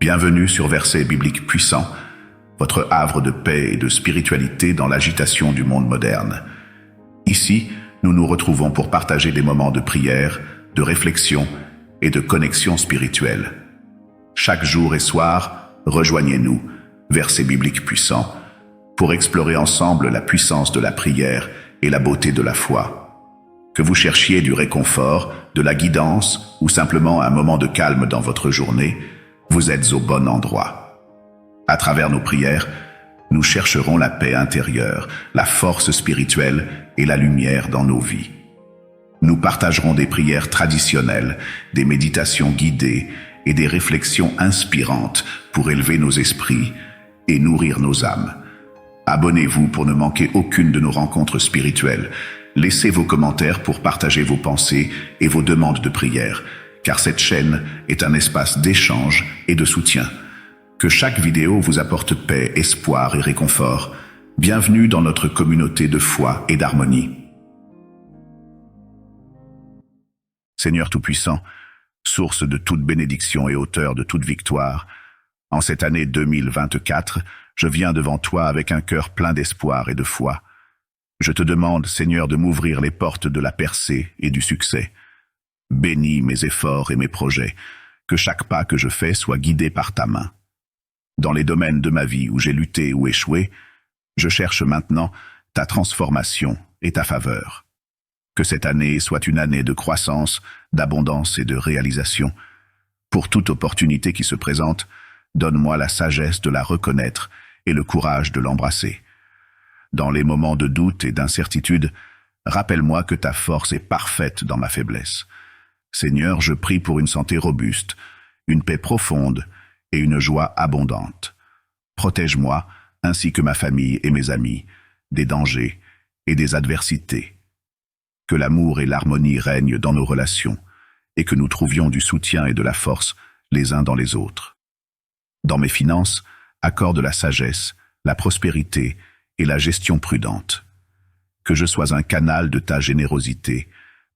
Bienvenue sur Versets bibliques puissants, votre havre de paix et de spiritualité dans l'agitation du monde moderne. Ici, nous nous retrouvons pour partager des moments de prière, de réflexion et de connexion spirituelle. Chaque jour et soir, rejoignez-nous, Versets bibliques puissants, pour explorer ensemble la puissance de la prière et la beauté de la foi. Que vous cherchiez du réconfort, de la guidance ou simplement un moment de calme dans votre journée, vous êtes au bon endroit. À travers nos prières, nous chercherons la paix intérieure, la force spirituelle et la lumière dans nos vies. Nous partagerons des prières traditionnelles, des méditations guidées et des réflexions inspirantes pour élever nos esprits et nourrir nos âmes. Abonnez-vous pour ne manquer aucune de nos rencontres spirituelles. Laissez vos commentaires pour partager vos pensées et vos demandes de prière, car cette chaîne est un espace d'échange et de soutien. Que chaque vidéo vous apporte paix, espoir et réconfort. Bienvenue dans notre communauté de foi et d'harmonie. Seigneur Tout-Puissant, source de toute bénédiction et auteur de toute victoire, en cette année 2024, je viens devant toi avec un cœur plein d'espoir et de foi. Je te demande, Seigneur, de m'ouvrir les portes de la percée et du succès. Bénis mes efforts et mes projets, que chaque pas que je fais soit guidé par ta main. Dans les domaines de ma vie où j'ai lutté ou échoué, je cherche maintenant ta transformation et ta faveur. Que cette année soit une année de croissance, d'abondance et de réalisation. Pour toute opportunité qui se présente, donne-moi la sagesse de la reconnaître et le courage de l'embrasser. Dans les moments de doute et d'incertitude, rappelle-moi que ta force est parfaite dans ma faiblesse. Seigneur, je prie pour une santé robuste, une paix profonde et une joie abondante. Protège-moi, ainsi que ma famille et mes amis, des dangers et des adversités. Que l'amour et l'harmonie règnent dans nos relations et que nous trouvions du soutien et de la force les uns dans les autres. Dans mes finances, accorde la sagesse, la prospérité et la gestion prudente. Que je sois un canal de ta générosité,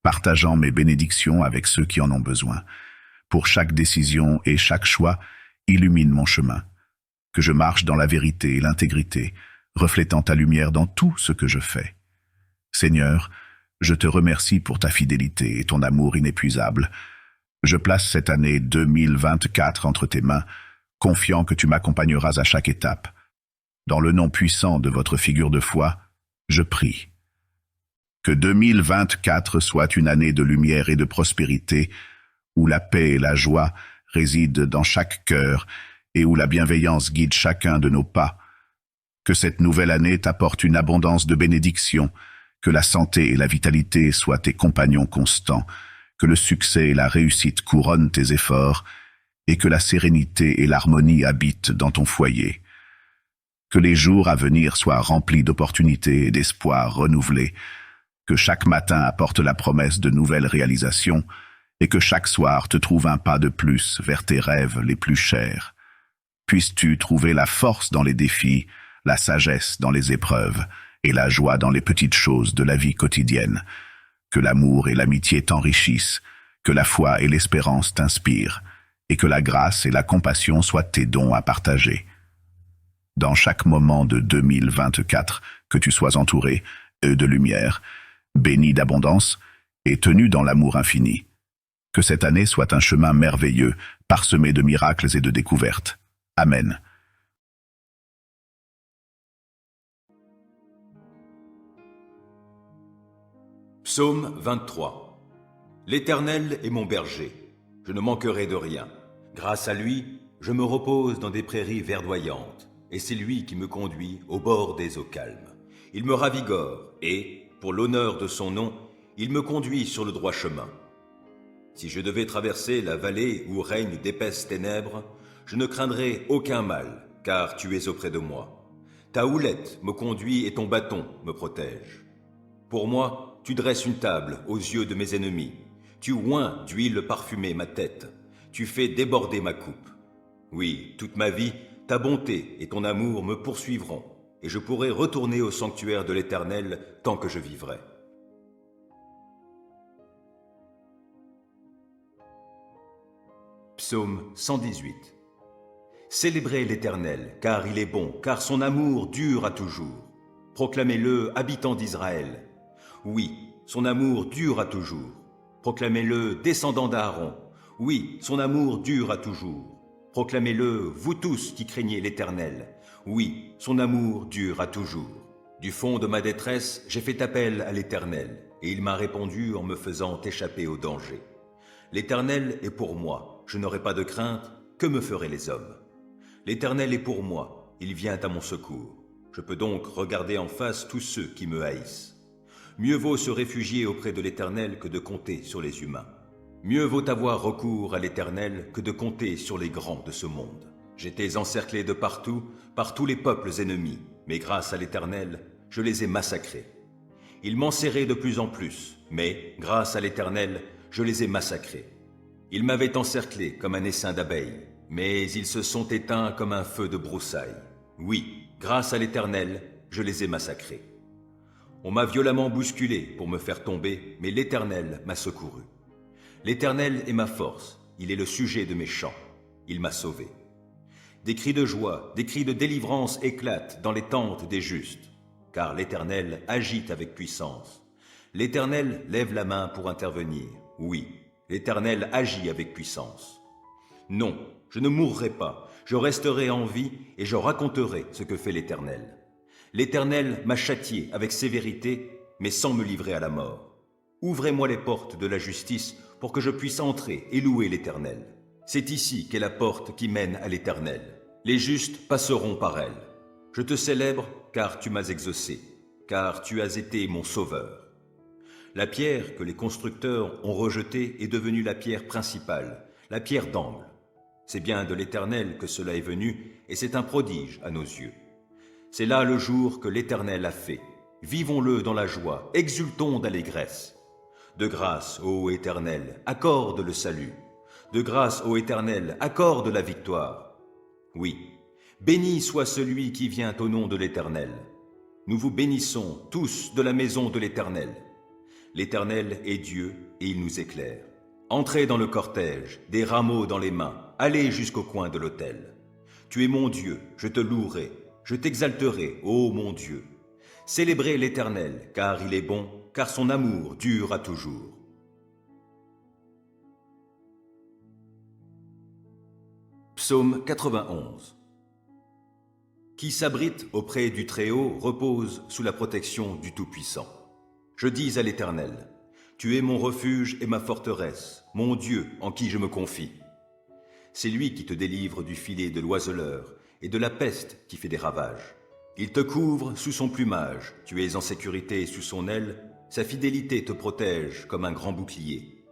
partageant mes bénédictions avec ceux qui en ont besoin. Pour chaque décision et chaque choix, illumine mon chemin. Que je marche dans la vérité et l'intégrité, reflétant ta lumière dans tout ce que je fais. Seigneur, je te remercie pour ta fidélité et ton amour inépuisable. Je place cette année 2024 entre tes mains, confiant que tu m'accompagneras à chaque étape. Dans le nom puissant de votre figure de foi, je prie. Que 2024 soit une année de lumière et de prospérité, où la paix et la joie résident dans chaque cœur et où la bienveillance guide chacun de nos pas. Que cette nouvelle année t'apporte une abondance de bénédictions, que la santé et la vitalité soient tes compagnons constants, que le succès et la réussite couronnent tes efforts, et que la sérénité et l'harmonie habitent dans ton foyer. Que les jours à venir soient remplis d'opportunités et d'espoirs renouvelés, que chaque matin apporte la promesse de nouvelles réalisations, et que chaque soir te trouve un pas de plus vers tes rêves les plus chers. Puisses-tu trouver la force dans les défis, la sagesse dans les épreuves, et la joie dans les petites choses de la vie quotidienne. Que l'amour et l'amitié t'enrichissent, que la foi et l'espérance t'inspirent, et que la grâce et la compassion soient tes dons à partager. Dans chaque moment de 2024, que tu sois entouré de lumière, béni d'abondance et tenu dans l'amour infini. Que cette année soit un chemin merveilleux, parsemé de miracles et de découvertes. Amen. Psaume 23. L'Éternel est mon berger, je ne manquerai de rien. Grâce à lui, je me repose dans des prairies verdoyantes, et c'est lui qui me conduit au bord des eaux calmes. Il me ravigore et, pour l'honneur de son nom, il me conduit sur le droit chemin. Si je devais traverser la vallée où règnent d'épaisses ténèbres, je ne craindrai aucun mal, car tu es auprès de moi. Ta houlette me conduit et ton bâton me protège. Pour moi, tu dresses une table aux yeux de mes ennemis. Tu oins d'huile parfumée ma tête. Tu fais déborder ma coupe. Oui, toute ma vie, ta bonté et ton amour me poursuivront, et je pourrai retourner au sanctuaire de l'Éternel tant que je vivrai. Psaume 118. Célébrez l'Éternel, car il est bon, car son amour dure à toujours. Proclamez-le, habitants d'Israël. Oui, son amour dure à toujours. Proclamez-le, descendants d'Aaron. Oui, son amour dure à toujours. Proclamez-le, vous tous qui craignez l'Éternel. Oui, son amour dure à toujours. Du fond de ma détresse, j'ai fait appel à l'Éternel, et il m'a répondu en me faisant échapper au danger. L'Éternel est pour moi, je n'aurai pas de crainte, que me feraient les hommes? L'Éternel est pour moi, il vient à mon secours. Je peux donc regarder en face tous ceux qui me haïssent. Mieux vaut se réfugier auprès de l'Éternel que de compter sur les humains. Mieux vaut avoir recours à l'Éternel que de compter sur les grands de ce monde. J'étais encerclé de partout, par tous les peuples ennemis, mais grâce à l'Éternel, je les ai massacrés. Ils m'enserraient de plus en plus, mais, grâce à l'Éternel, je les ai massacrés. Ils m'avaient encerclé comme un essaim d'abeilles, mais ils se sont éteints comme un feu de broussailles. Oui, grâce à l'Éternel, je les ai massacrés. On m'a violemment bousculé pour me faire tomber, mais l'Éternel m'a secouru. L'Éternel est ma force, il est le sujet de mes chants, il m'a sauvé. Des cris de joie, des cris de délivrance éclatent dans les tentes des justes, car l'Éternel agite avec puissance. L'Éternel lève la main pour intervenir. Oui, l'Éternel agit avec puissance. Non, je ne mourrai pas, je resterai en vie et je raconterai ce que fait l'Éternel. L'Éternel m'a châtié avec sévérité, mais sans me livrer à la mort. Ouvrez-moi les portes de la justice pour que je puisse entrer et louer l'Éternel. C'est ici qu'est la porte qui mène à l'Éternel. Les justes passeront par elle. Je te célèbre car tu m'as exaucé, car tu as été mon sauveur. La pierre que les constructeurs ont rejetée est devenue la pierre principale, la pierre d'angle. C'est bien de l'Éternel que cela est venu, et c'est un prodige à nos yeux. C'est là le jour que l'Éternel a fait. Vivons-le dans la joie, exultons d'allégresse. De grâce, ô Éternel, accorde le salut. De grâce, ô Éternel, accorde la victoire. Oui, béni soit celui qui vient au nom de l'Éternel. Nous vous bénissons tous de la maison de l'Éternel. L'Éternel est Dieu et il nous éclaire. Entrez dans le cortège, des rameaux dans les mains, allez jusqu'au coin de l'autel. Tu es mon Dieu, je te louerai, je t'exalterai, ô mon Dieu. Célébrez l'Éternel, car il est bon, car son amour dure à toujours. Psaume 91. Qui s'abrite auprès du Très-Haut repose sous la protection du Tout-Puissant. Je dis à l'Éternel, tu es mon refuge et ma forteresse, mon Dieu en qui je me confie. C'est lui qui te délivre du filet de l'oiseleur et de la peste qui fait des ravages. Il te couvre sous son plumage, tu es en sécurité sous son aile, sa fidélité te protège comme un grand bouclier.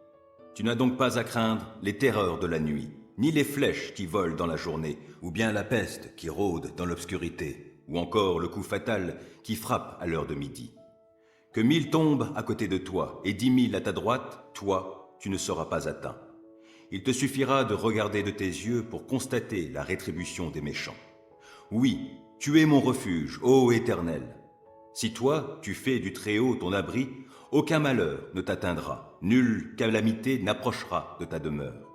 Tu n'as donc pas à craindre les terreurs de la nuit, ni les flèches qui volent dans la journée, ou bien la peste qui rôde dans l'obscurité, ou encore le coup fatal qui frappe à l'heure de midi. Que 1000 tombent à côté de toi et 10 000 à ta droite, toi, tu ne seras pas atteint. Il te suffira de regarder de tes yeux pour constater la rétribution des méchants. Oui, tu es mon refuge, ô Éternel. Si toi, tu fais du Très-Haut ton abri, aucun malheur ne t'atteindra, nulle calamité n'approchera de ta demeure.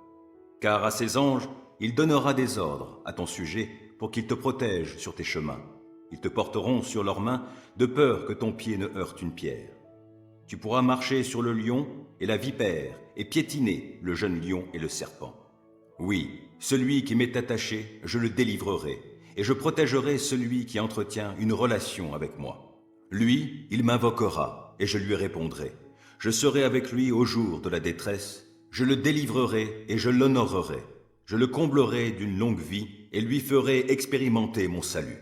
Car à ses anges, il donnera des ordres à ton sujet pour qu'ils te protègent sur tes chemins. Ils te porteront sur leurs mains de peur que ton pied ne heurte une pierre. Tu pourras marcher sur le lion et la vipère et piétiner le jeune lion et le serpent. Oui, celui qui m'est attaché, je le délivrerai et je protégerai celui qui entretient une relation avec moi. Lui, il m'invoquera et je lui répondrai. Je serai avec lui au jour de la détresse, je le délivrerai et je l'honorerai. Je le comblerai d'une longue vie et lui ferai expérimenter mon salut.